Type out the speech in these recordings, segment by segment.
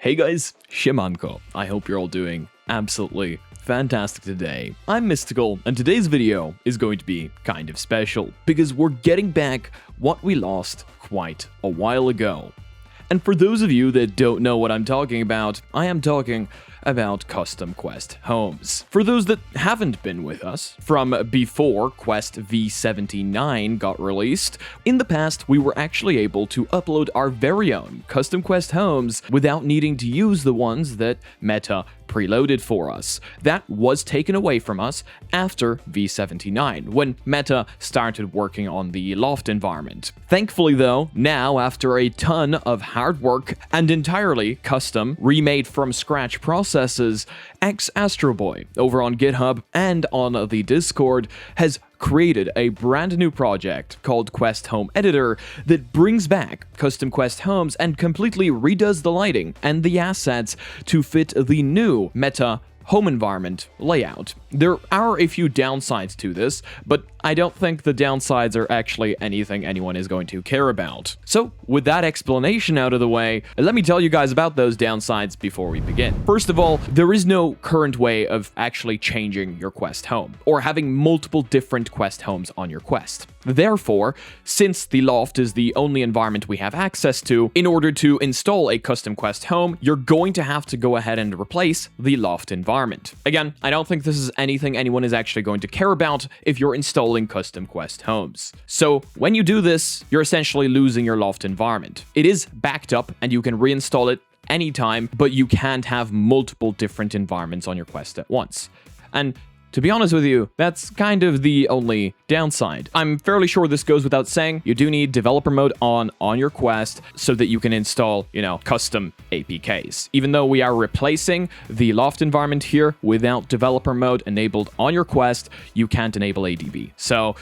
Hey guys, Siemanko. I hope you're all doing absolutely fantastic today. I'm Mysticle, and today's video is going to be kind of special, because we're getting back what we lost quite a while ago. And for those of you that don't know what I'm talking about, I am talking about custom quest homes. For those that haven't been with us from before Quest V79 got released, in the past we were actually able to upload our very own custom quest homes without needing to use the ones that Meta preloaded for us. That was taken away from us after V79, when Meta started working on the loft environment. Thankfully though, now after a ton of hard work and entirely custom, remade from scratch processes, XAstroBoy over on GitHub and on the Discord has created a brand new project called Quest Home Editor that brings back custom quest homes and completely redoes the lighting and the assets to fit the new Meta home environment layout. There are a few downsides to this, but I don't think the downsides are actually anything anyone is going to care about. So, with that explanation out of the way, let me tell you guys about those downsides before we begin. First of all, there is no current way of actually changing your quest home, or having multiple different quest homes on your quest. Therefore, since the loft is the only environment we have access to, in order to install a custom quest home, you're going to have to go ahead and replace the loft environment. Again, I don't think this is anything anyone is actually going to care about if you're installing custom quest homes. So when you do this, you're essentially losing your loft environment. It is backed up and you can reinstall it anytime, but you can't have multiple different environments on your quest at once. And to be honest with you, that's kind of the only downside. I'm fairly sure this goes without saying, you do need developer mode on your quest so that you can install, custom APKs. Even though we are replacing the loft environment here, without developer mode enabled on your quest, you can't enable ADB. So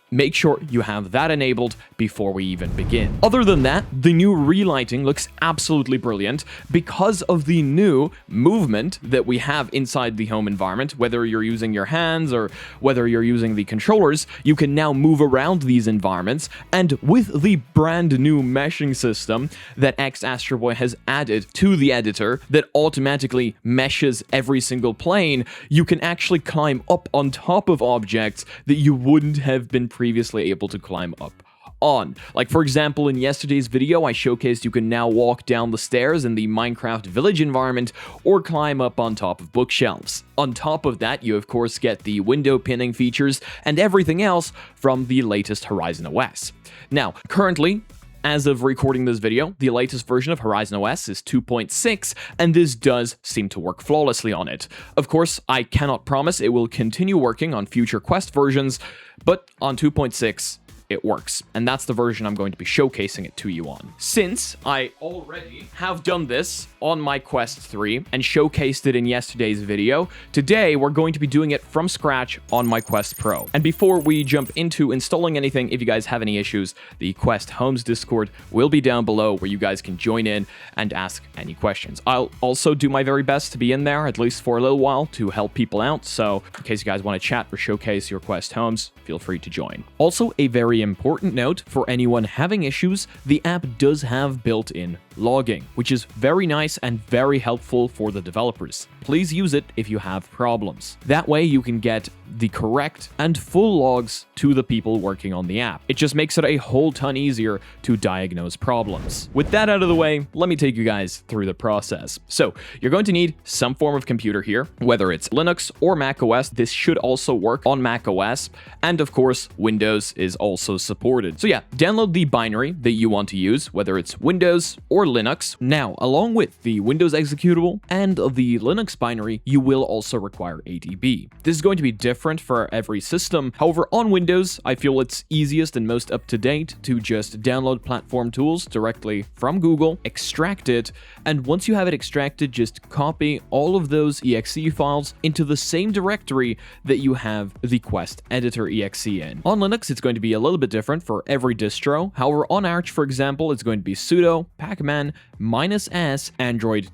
make sure you have that enabled before we even begin. Other than that, the new relighting looks absolutely brilliant because of the new movement that we have inside the home environment. Whether you're using your hands or whether you're using the controllers, you can now move around these environments, and with the brand new meshing system that XAstroBoy has added to the editor that automatically meshes every single plane, you can actually climb up on top of objects that you wouldn't have been previously able to climb up on. Like, for example, in yesterday's video, I showcased you can now walk down the stairs in the Minecraft village environment or climb up on top of bookshelves. On top of that, you of course get the window pinning features and everything else from the latest Horizon OS. Now, currently, as of recording this video, the latest version of Horizon OS is 2.6, and this does seem to work flawlessly on it. Of course, I cannot promise it will continue working on future Quest versions, but on 2.6, it works, and that's the version I'm going to be showcasing it to you on. Since I already have done this on my Quest 3 and showcased it in yesterday's video, today we're going to be doing it from scratch on my Quest Pro. And before we jump into installing anything, if you guys have any issues, the Quest Homes Discord will be down below where you guys can join in and ask any questions. I'll also do my very best to be in there, at least for a little while, to help people out, so in case you guys want to chat or showcase your Quest Homes, feel free to join. Also, a very important note for anyone having issues, the app does have built-in logging, which is very nice and very helpful for the developers. Please use it if you have problems. That way you can get the correct and full logs to the people working on the app. It just makes it a whole ton easier to diagnose problems. With that out of the way, let me take you guys through the process. So, you're going to need some form of computer here, whether it's Linux or Mac OS. This should also work on Mac OS, and of course, Windows is also supported. So yeah, download the binary that you want to use, whether it's Windows or Linux. Now, along with the Windows executable and the Linux binary, you will also require ADB. This is going to be different for every system. However, on Windows, I feel it's easiest and most up-to-date to just download Platform Tools directly from Google, extract it, and once you have it extracted, just copy all of those exe files into the same directory that you have the Quest Editor exe in. On Linux, it's going to be a little bit different for every distro. However, on Arch, for example, it's going to be sudo pacman -s android-.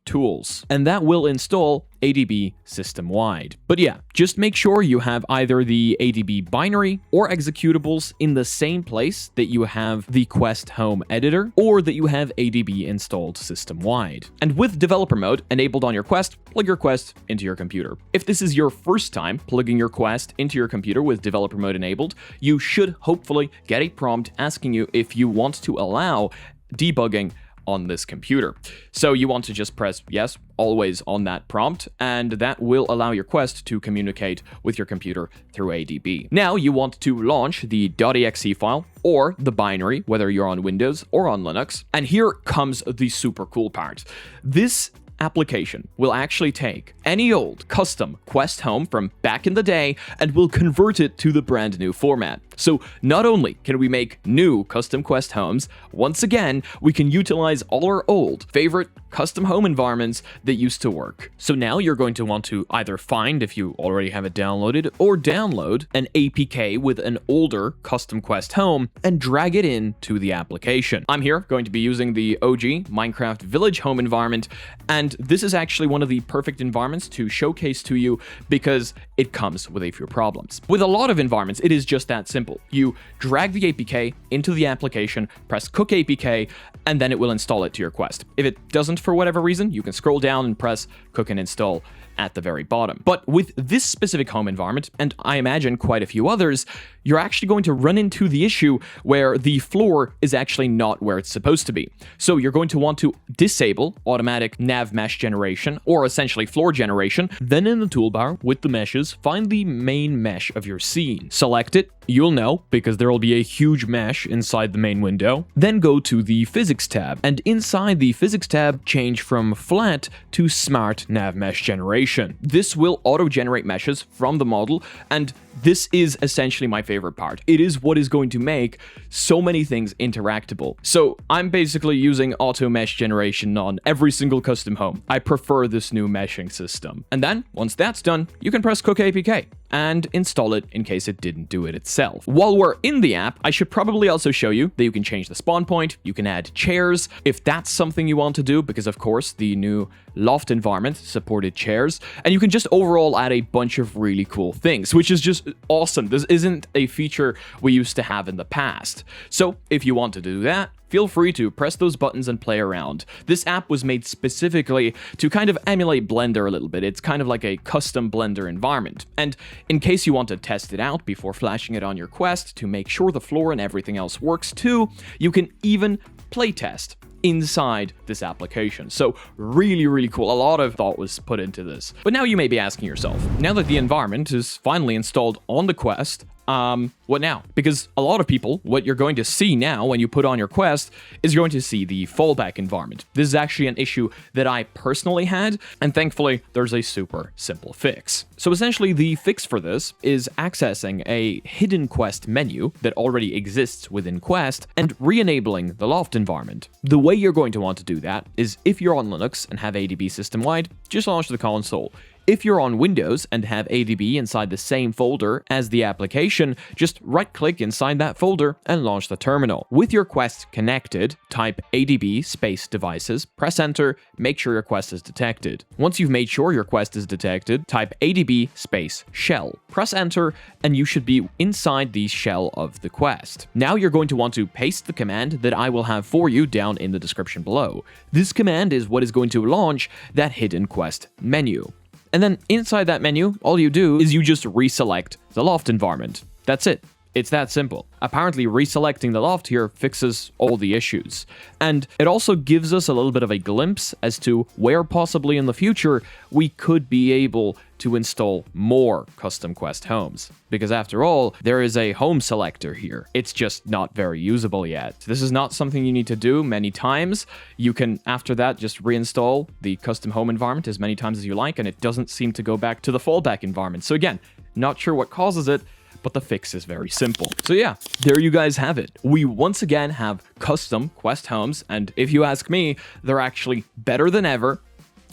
Tools, and that will install ADB system-wide. But yeah, just make sure you have either the ADB binary or executables in the same place that you have the Quest Home editor, or that you have ADB installed system-wide. And with developer mode enabled on your Quest, plug your Quest into your computer. If this is your first time plugging your Quest into your computer with developer mode enabled, you should hopefully get a prompt asking you if you want to allow debugging on this computer. So you want to just press yes always on that prompt, and that will allow your Quest to communicate with your computer through ADB. Now you want to launch the .exe file or the binary, whether you're on Windows or on Linux. And here comes the super cool part. This application will actually take any old custom Quest Home from back in the day and will convert it to the brand new format. So not only can we make new custom Quest Homes, once again, we can utilize all our old favorite custom home environments that used to work. So now you're going to want to either find, if you already have it downloaded, or download an APK with an older custom Quest Home and drag it into the application. I'm here going to be using the OG Minecraft Village Home environment, and this is actually one of the perfect environments to showcase to you because it comes with a few problems. With a lot of environments, it is just that simple. You drag the APK into the application, press Cook APK, and then it will install it to your Quest. If it doesn't for whatever reason, you can scroll down and press Cook and Install at the very bottom. But with this specific home environment, and I imagine quite a few others, you're actually going to run into the issue where the floor is actually not where it's supposed to be. So you're going to want to disable automatic Nav-Mesh generation, or essentially floor generation. Then in the toolbar with the meshes, find the main mesh of your scene. Select it. You'll know because there will be a huge mesh inside the main window. Then go to the Physics tab, and inside the Physics tab, change from Flat to Smart Nav-Mesh Generation. This will auto-generate meshes from the model, and this is essentially my favorite part. It is what is going to make so many things interactable. So I'm basically using auto mesh generation on every single custom home. I prefer this new meshing system. And then once that's done, you can press Cook APK and install it in case it didn't do it itself. While we're in the app, I should probably also show you that you can change the spawn point, you can add chairs if that's something you want to do, because of course the new loft environment supported chairs, and you can just overall add a bunch of really cool things, which is just awesome. This isn't a feature we used to have in the past. So if you want to do that, feel free to press those buttons and play around. This app was made specifically to kind of emulate Blender a little bit. It's kind of like a custom Blender environment. And in case you want to test it out before flashing it on your Quest to make sure the floor and everything else works too, you can even playtest inside this application. So really, really cool. A lot of thought was put into this. But now you may be asking yourself, now that the environment is finally installed on the Quest, what now? Because a lot of people, what you're going to see now when you put on your Quest is you're going to see the fallback environment. This is actually an issue that I personally had, and thankfully there's a super simple fix. So essentially the fix for this is accessing a hidden Quest menu that already exists within Quest and re-enabling the loft environment. The way you're going to want to do that is if you're on Linux and have ADB system-wide, just launch the console. If you're on Windows and have ADB inside the same folder as the application, just right-click inside that folder and launch the terminal. With your Quest connected, type ADB space devices, press enter, make sure your Quest is detected. Once you've made sure your Quest is detected, type ADB space shell, press enter, and you should be inside the shell of the Quest. Now you're going to want to paste the command that I will have for you down in the description below. This command is what is going to launch that hidden Quest menu. And then inside that menu, all you do is you just reselect the loft environment. That's it. It's that simple. Apparently, reselecting the loft here fixes all the issues. And it also gives us a little bit of a glimpse as to where possibly in the future we could be able to install more custom Quest homes. Because after all, there is a home selector here. It's just not very usable yet. This is not something you need to do many times. You can, after that, just reinstall the custom home environment as many times as you like, and it doesn't seem to go back to the fallback environment. So again, not sure what causes it, but the fix is very simple. So yeah, there you guys have it. We once again have custom Quest homes, and if you ask me, they're actually better than ever,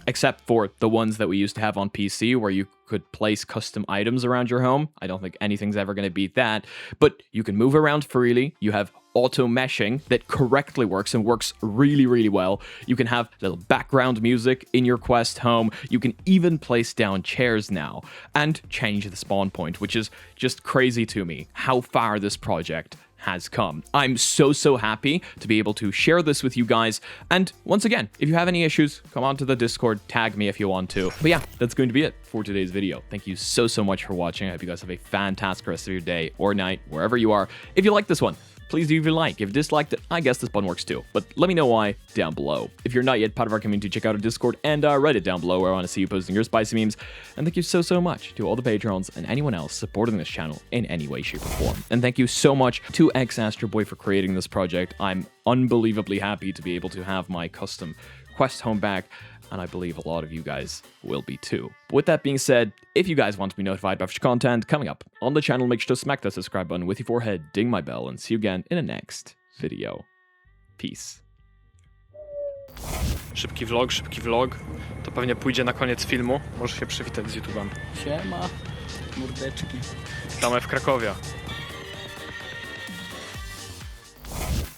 except for the ones that we used to have on PC where you could place custom items around your home. I don't think anything's ever going to beat that, but you can move around freely. You have auto meshing that correctly works and works really, really well. You can have little background music in your quest home. You can even place down chairs now and change the spawn point, which is just crazy to me how far this project has come. I'm so happy to be able to share this with you guys. And once again, if you have any issues, come on to the Discord, tag me if you want to. But yeah, that's going to be it for today's video. Thank you so much for watching. I hope you guys have a fantastic rest of your day or night, wherever you are. If you like this one, please leave a like. If you disliked it, I guess this button works too. But let me know why down below. If you're not yet part of our community, check out our Discord and Reddit down below, where I want to see you posting your spicy memes. And thank you so much to all the patrons and anyone else supporting this channel in any way, shape, or form. And thank you so much to XAstroBoy for creating this project. I'm unbelievably happy to be able to have my custom quest home back, and I believe a lot of you guys will be too. But with that being said, if you guys want to be notified about future content coming up on the channel, make sure to smack that subscribe button with your forehead, ding my bell, and see you again in the next video. Peace. Szybki vlog. To pewnie pójdzie na koniec filmu. Możesz się przywitać z YouTube'em. Siema, mordeczki. Witamy w Krakowie.